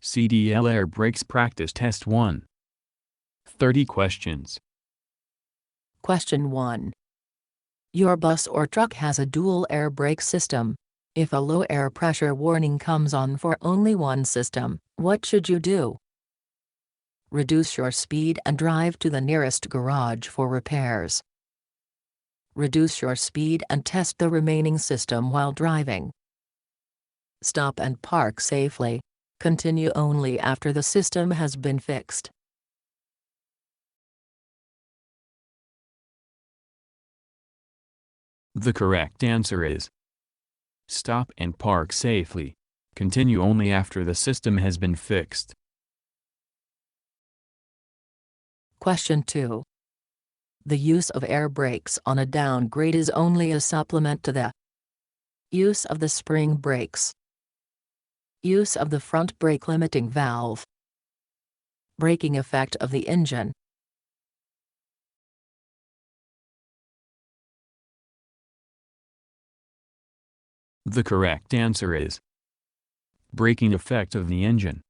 CDL Air Brakes Practice Test 1. 30 questions. Question 1. Your bus or truck has a dual air brake system. If a low air pressure warning comes on for only one system, what should you do? Reduce your speed and drive to the nearest garage for repairs. Reduce your speed and test the remaining system while driving. Stop and park safely. Continue only after the system has been fixed. The correct answer is stop and park safely. Continue only after the system has been fixed. Question 2. The use of air brakes on a downgrade is only a supplement to the use of the spring brakes, use of the front brake limiting valve, braking effect of the engine. The correct answer is braking effect of the engine.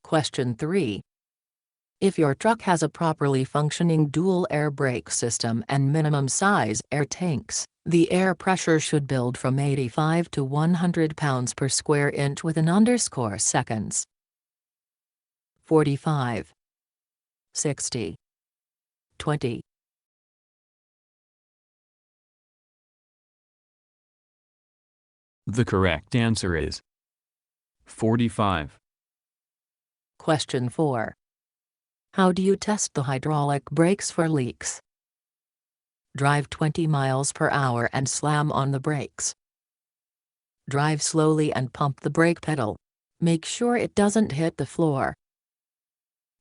Question 3. If your truck has a properly functioning dual air brake system and minimum size air tanks, the air pressure should build from 85 to 100 pounds per square inch within seconds. 45, 60, 20. The correct answer is 45. Question 4. How do you test the hydraulic brakes for leaks? Drive 20 miles per hour and slam on the brakes. Drive slowly and pump the brake pedal. Make sure it doesn't hit the floor.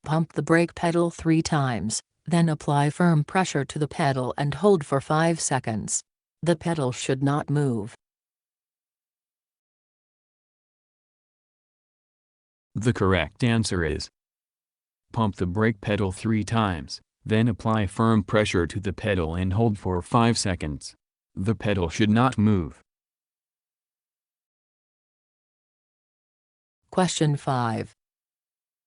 Pump the brake pedal 3 times, then apply firm pressure to the pedal and hold for 5 seconds. The pedal should not move. The correct answer is pump the brake pedal 3 times, then apply firm pressure to the pedal and hold for 5 seconds. The pedal should not move. Question 5.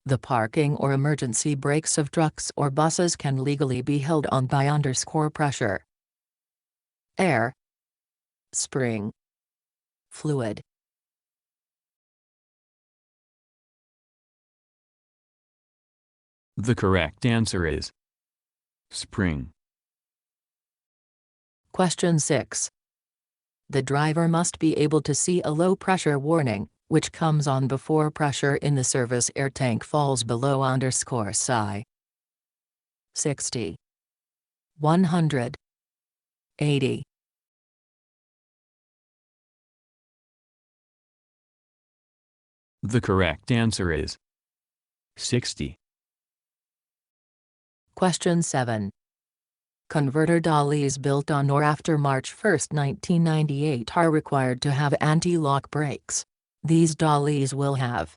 The parking or emergency brakes of trucks or buses can legally be held on by pressure: air, spring, fluid. The correct answer is spring. Question 6. The driver must be able to see a low pressure warning, which comes on before pressure in the service air tank falls below (psi). 60, 100, 80. The correct answer is 60. Question 7. Converter dollies built on or after March 1, 1998 are required to have anti-lock brakes. These dollies will have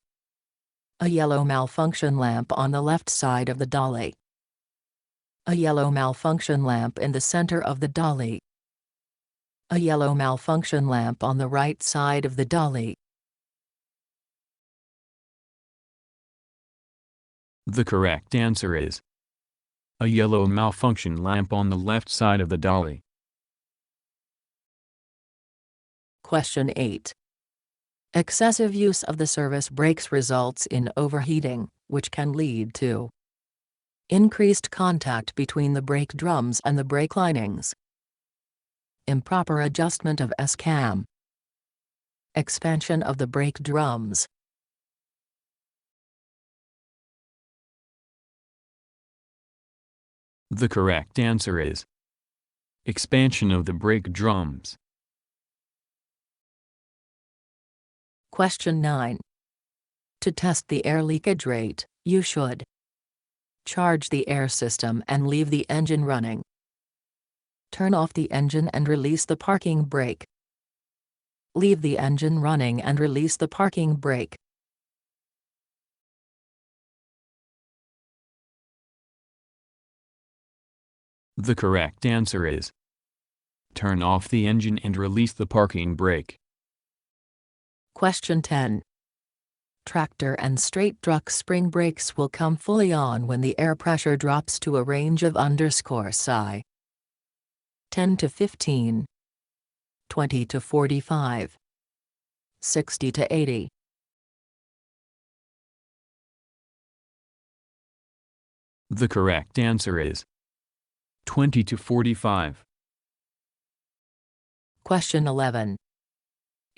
a yellow malfunction lamp on the left side of the dolly, a yellow malfunction lamp in the center of the dolly, a yellow malfunction lamp on the right side of the dolly. The correct answer is a yellow malfunction lamp on the left side of the dolly. Question 8. Excessive use of the service brakes results in overheating, which can lead to increased contact between the brake drums and the brake linings, improper adjustment of S-cam, expansion of the brake drums. The correct answer is expansion of the brake drums. Question 9. To test the air leakage rate, you should charge the air system and leave the engine running. Turn off the engine and release the parking brake. Leave the engine running and release the parking brake. The correct answer is turn off the engine and release the parking brake. Question 10. Tractor and straight truck spring brakes will come fully on when the air pressure drops to a range of _psi 10 to 15, 20 to 45, 60 to 80. The correct answer is 20 to 45. Question 11.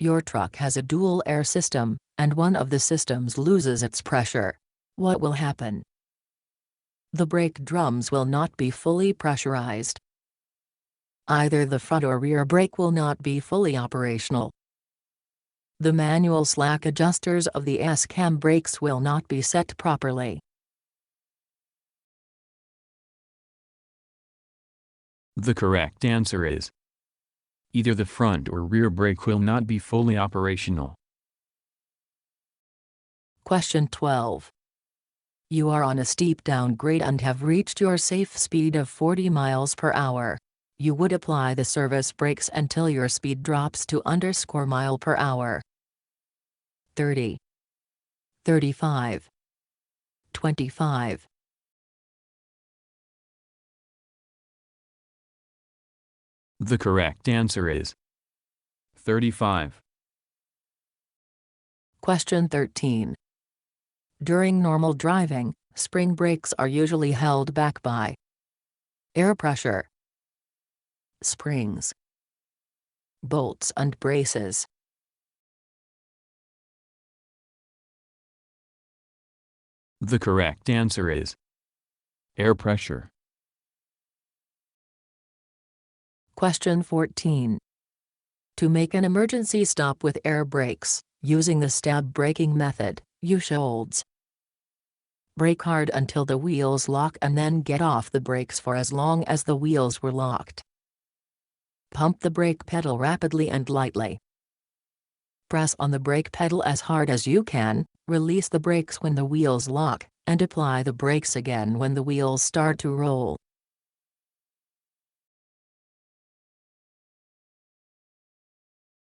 Your truck has a dual air system, and one of the systems loses its pressure. What will happen? The brake drums will not be fully pressurized. Either the front or rear brake will not be fully operational. The manual slack adjusters of the S-cam brakes will not be set properly. The correct answer is either the front or rear brake will not be fully operational. Question 12. You are on a steep downgrade and have reached your safe speed of 40 miles per hour. You would apply the service brakes until your speed drops to _mile per hour. 30, 35, 25. The correct answer is 35. Question 13. During normal driving, spring brakes are usually held back by air pressure, springs, bolts and braces. The correct answer is air pressure. Question 14. To make an emergency stop with air brakes, using the stab braking method, you should brake hard until the wheels lock and then get off the brakes for as long as the wheels were locked. Pump the brake pedal rapidly and lightly. Press on the brake pedal as hard as you can, release the brakes when the wheels lock, and apply the brakes again when the wheels start to roll.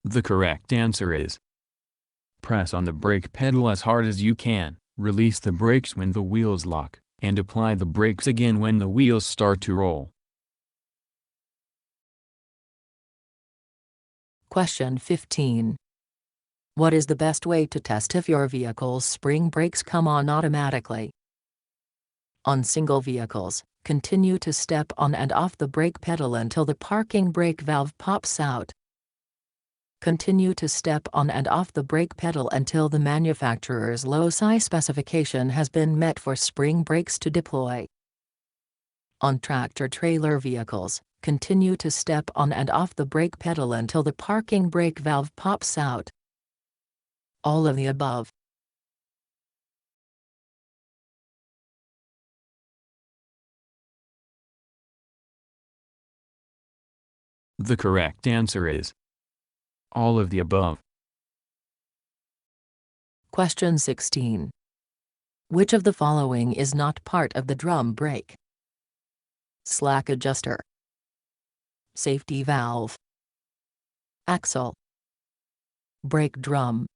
The correct answer is press on the brake pedal as hard as you can, release the brakes when the wheels lock, and apply the brakes again when the wheels start to roll. Question 15. What is the best way to test if your vehicle's spring brakes come on automatically? On single vehicles, continue to step on and off the brake pedal until the parking brake valve pops out. Continue to step on and off the brake pedal until the manufacturer's low-psi specification has been met for spring brakes to deploy. On tractor-trailer vehicles, continue to step on and off the brake pedal until the parking brake valve pops out. All of the above. The correct answer is all of the above. Question 16. Which of the following is not part of the drum brake? Slack adjuster, safety valve, axle, brake drum.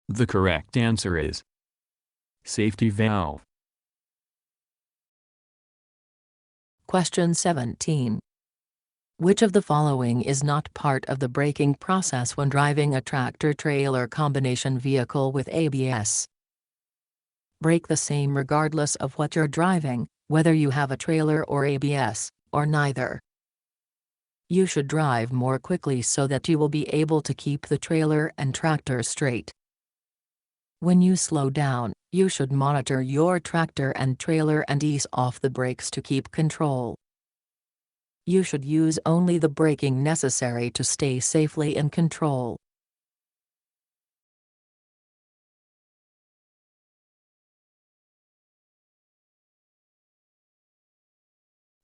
The correct answer is safety valve. Question 17. Which of the following is not part of the braking process when driving a tractor-trailer combination vehicle with ABS? Brake the same regardless of what you're driving, whether you have a trailer or ABS, or neither. You should drive more quickly so that you will be able to keep the trailer and tractor straight. When you slow down, you should monitor your tractor and trailer and ease off the brakes to keep control. You should use only the braking necessary to stay safely in control.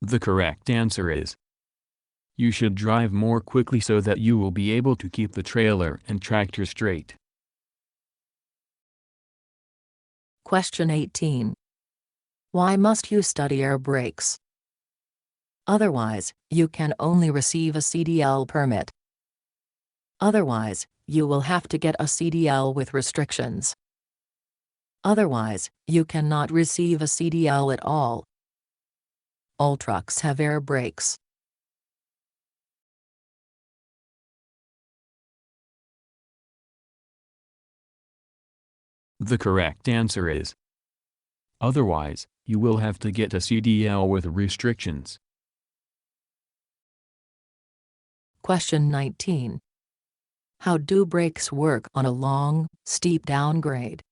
The correct answer is you should drive more quickly so that you will be able to keep the trailer and tractor straight. Question 18. Why must you study air brakes? Otherwise, you can only receive a CDL permit. Otherwise, you will have to get a CDL with restrictions. Otherwise, you cannot receive a CDL at all. All trucks have air brakes. The correct answer is otherwise, you will have to get a CDL with restrictions. Question 19. How do brakes work on a long, steep downgrade?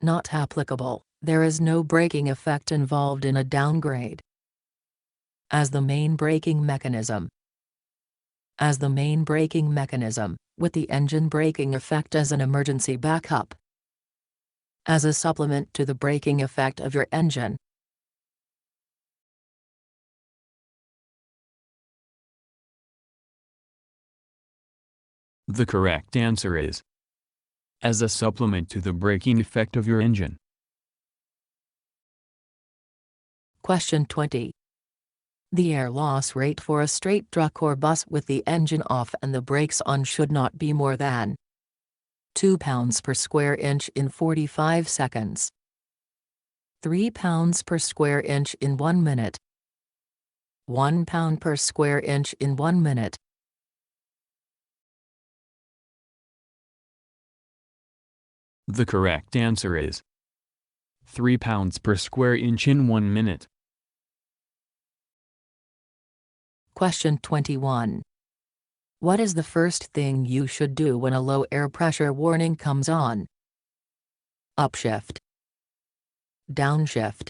Not applicable. There is no braking effect involved in a downgrade. As the main braking mechanism, with the engine braking effect as an emergency backup. As a supplement to the braking effect of your engine. The correct answer is as a supplement to the braking effect of your engine. Question 20. The air loss rate for a straight truck or bus with the engine off and the brakes on should not be more than 2 pounds per square inch in 45 seconds. 3 pounds per square inch in 1 minute. 1 pound per square inch in 1 minute. The correct answer is 3 pounds per square inch in 1 minute. Question 21. What is the first thing you should do when a low air pressure warning comes on? Upshift. Downshift.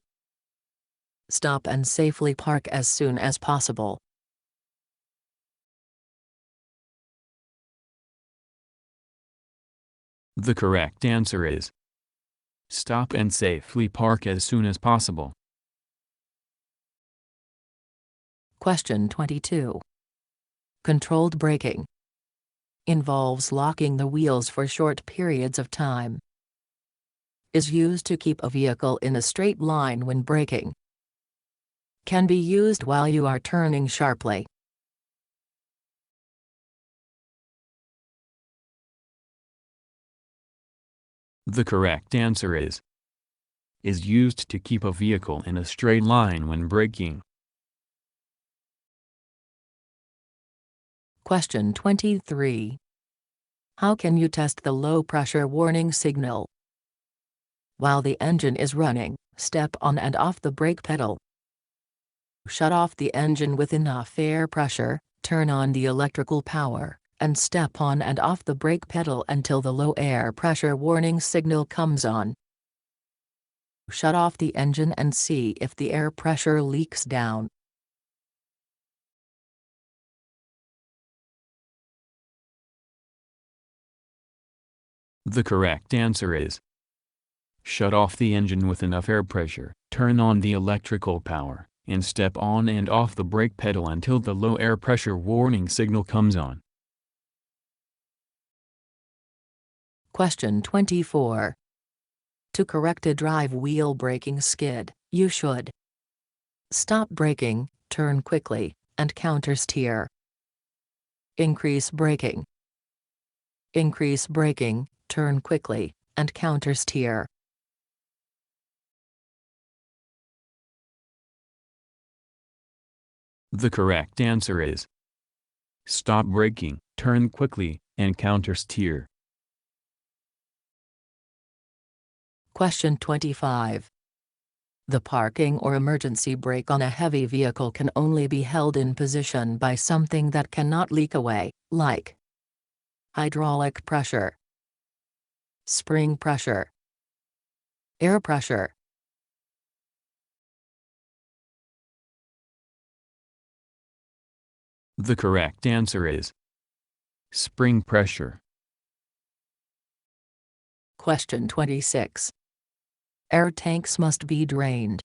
Stop and safely park as soon as possible. The correct answer is stop and safely park as soon as possible. Question 22. Controlled braking involves locking the wheels for short periods of time. Is used to keep a vehicle in a straight line when braking. Can be used while you are turning sharply. The correct answer is used to keep a vehicle in a straight line when braking. Question 23. How can you test the low pressure warning signal? While the engine is running, step on and off the brake pedal. Shut off the engine with enough air pressure, turn on the electrical power, and step on and off the brake pedal until the low air pressure warning signal comes on. Shut off the engine and see if the air pressure leaks down. The correct answer is shut off the engine with enough air pressure, turn on the electrical power, and step on and off the brake pedal until the low air pressure warning signal comes on. Question 24. To correct a drive wheel braking skid, you should stop braking, turn quickly, and countersteer. Increase braking. Increase braking, turn quickly, and countersteer. The correct answer is stop braking, turn quickly, and countersteer. Question 25. The parking or emergency brake on a heavy vehicle can only be held in position by something that cannot leak away, like hydraulic pressure, spring pressure, air pressure. The correct answer is spring pressure. Question 26. Air tanks must be drained.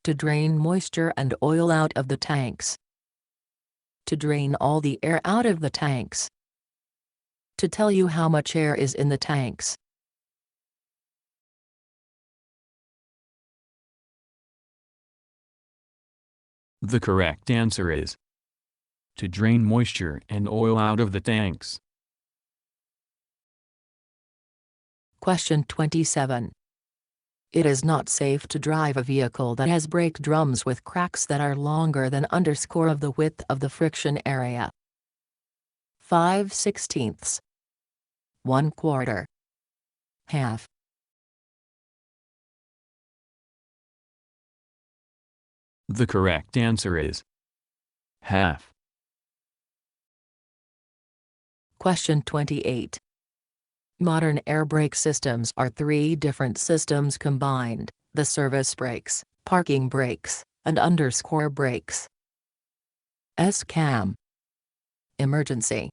To drain moisture and oil out of the tanks. To drain all the air out of the tanks. To tell you how much air is in the tanks. The correct answer is to drain moisture and oil out of the tanks. Question 27. It is not safe to drive a vehicle that has brake drums with cracks that are longer than underscore of the width of the friction area. 5/16, 1/4, half. The correct answer is half. Question 28. Modern air brake systems are three different systems combined: the service brakes, parking brakes, and underscore brakes. SCAM. Emergency.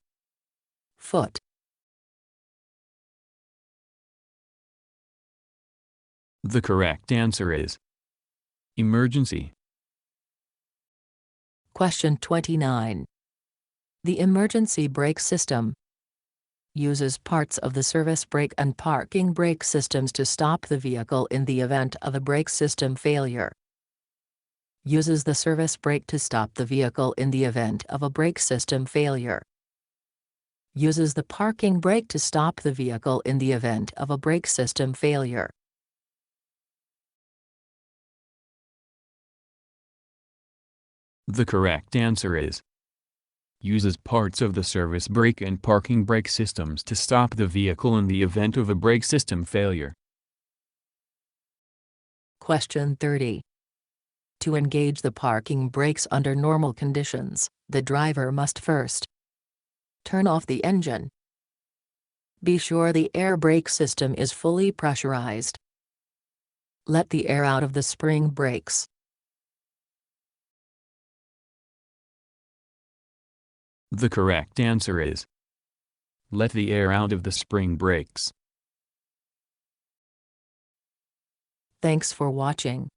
Foot. The correct answer is emergency. Question 29. The emergency brake system uses parts of the service brake and parking brake systems to stop the vehicle in the event of a brake system failure. Uses the service brake to stop the vehicle in the event of a brake system failure. Uses the parking brake to stop the vehicle in the event of a brake system failure. The correct answer is uses parts of the service brake and parking brake systems to stop the vehicle in the event of a brake system failure. Question 30. To engage the parking brakes under normal conditions, the driver must first turn off the engine. Be sure the air brake system is fully pressurized. Let the air out of the spring brakes. The correct answer is let the air out of the spring brakes. Thanks for watching.